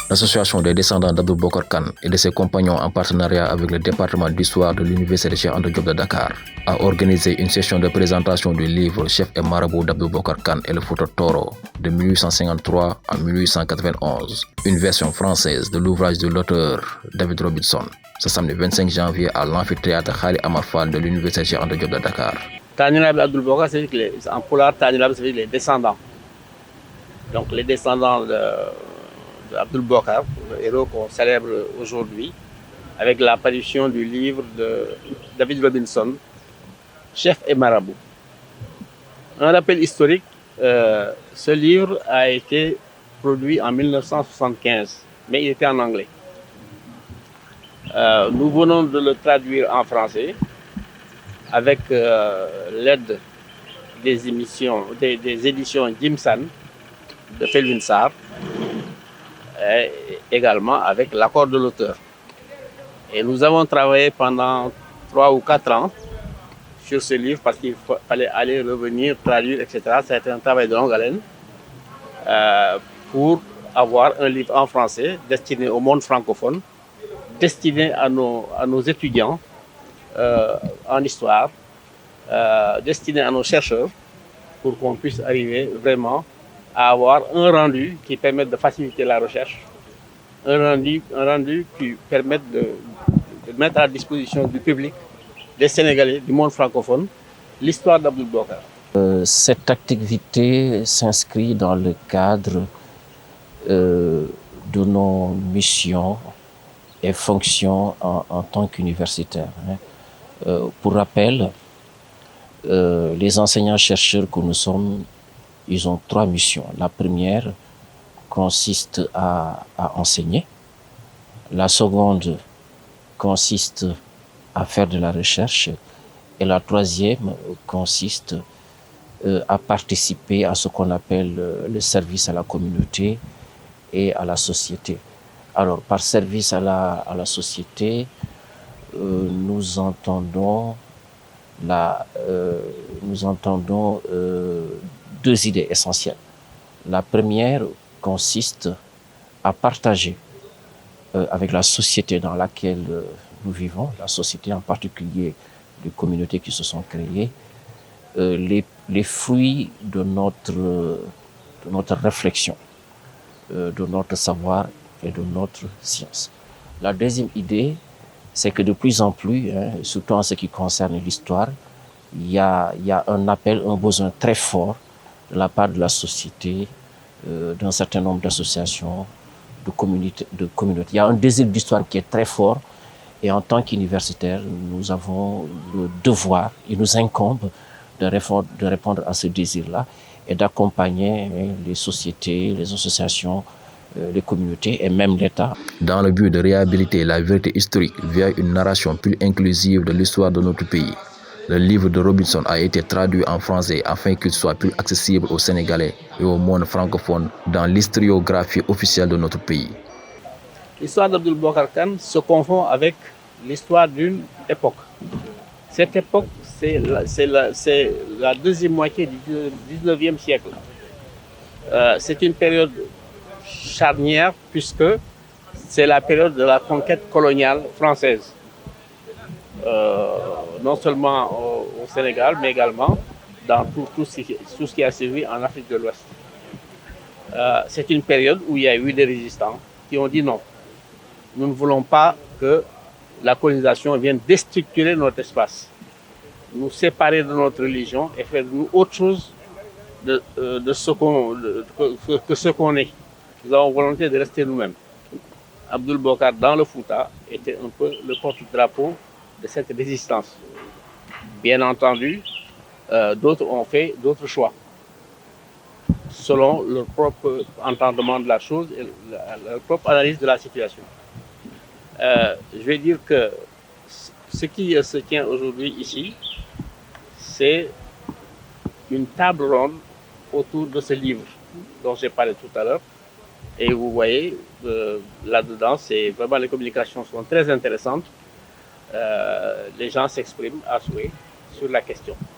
L'association des descendants d'Abdou Bokar Kane et de ses compagnons en partenariat avec le département d'histoire de l'Université Cheikh Anta Diop de Dakar a organisé une session de présentation du livre Chef et marabout d'Abdou Bokar Kane et le Fouta Toro de 1853 à 1891, une version française de l'ouvrage de l'auteur David Robinson, ce samedi 25 janvier à l'amphithéâtre Khali Amar Fall de l'Université Cheikh Anta Diop de Dakar. Tanilab Abdou Bokar, c'est en polar, Tanilab, c'est les descendants. Donc les descendants d'Abdou Bokar, le héros qu'on célèbre aujourd'hui, avec l'apparition du livre de David Robinson, Chef et marabout. Un rappel historique, ce livre a été produit en 1975, mais il était en anglais. Nous venons de le traduire en français avec l'aide des éditions Jimsan de Felwine Sarr, et également avec l'accord de l'auteur. Et nous avons travaillé pendant 3 ou 4 ans sur ce livre parce qu'il fallait aller, revenir, traduire, etc. Ça a été un travail de longue haleine pour avoir un livre en français destiné au monde francophone, destiné à nos étudiants en histoire, destiné à nos chercheurs, pour qu'on puisse arriver vraiment à avoir un rendu qui permette de faciliter la recherche, un rendu qui permette de mettre à la disposition du public, des Sénégalais, du monde francophone, l'histoire d'Abdou Bokar. Cette activité s'inscrit dans le cadre de nos missions et fonctions en tant qu'universitaires. Pour rappel, les enseignants-chercheurs que nous sommes, ils ont 3 missions. La première consiste à enseigner. La seconde consiste à faire de la recherche. Et la troisième consiste à participer à ce qu'on appelle le service à la communauté et à la société. Alors, par service à la société, nous entendons 2 idées essentielles. La première consiste à partager avec la société dans laquelle nous vivons, la société en particulier les communautés qui se sont créées, les fruits de notre réflexion, de notre savoir et de notre science. La deuxième idée, c'est que de plus en plus, surtout en ce qui concerne l'histoire, il y a un appel, un besoin très fort de la part de la société, d'un certain nombre d'associations, de communautés. Il y a un désir d'histoire qui est très fort et en tant qu'universitaires, nous avons le devoir, il nous incombe de répondre à ce désir-là et d'accompagner les sociétés, les associations, les communautés et même l'État. Dans le but de réhabiliter la vérité historique via une narration plus inclusive de l'histoire de notre pays, le livre de Robinson a été traduit en français afin qu'il soit plus accessible aux Sénégalais et au monde francophone dans l'historiographie officielle de notre pays. L'histoire d'Abdou Bokar Kane se confond avec l'histoire d'une époque. Cette époque, c'est la deuxième moitié du 19e siècle. C'est une période charnière puisque c'est la période de la conquête coloniale française. Non seulement au Sénégal, mais également dans tout ce qui a suivi en Afrique de l'Ouest. C'est une période où il y a eu des résistants qui ont dit non. Nous ne voulons pas que la colonisation vienne déstructurer notre espace, nous séparer de notre religion et faire de nous autre chose que ce qu'on est. Nous avons volonté de rester nous-mêmes. Abdou Bokar, dans le Fouta, était un peu le porte-drapeau de cette résistance. Bien entendu, d'autres ont fait d'autres choix, selon leur propre entendement de la chose et leur propre analyse de la situation. Je vais dire que ce qui se tient aujourd'hui ici, c'est une table ronde autour de ce livre dont j'ai parlé tout à l'heure. Et vous voyez, là-dedans, vraiment les communications sont très intéressantes. Les gens s'expriment à souhait sur la question.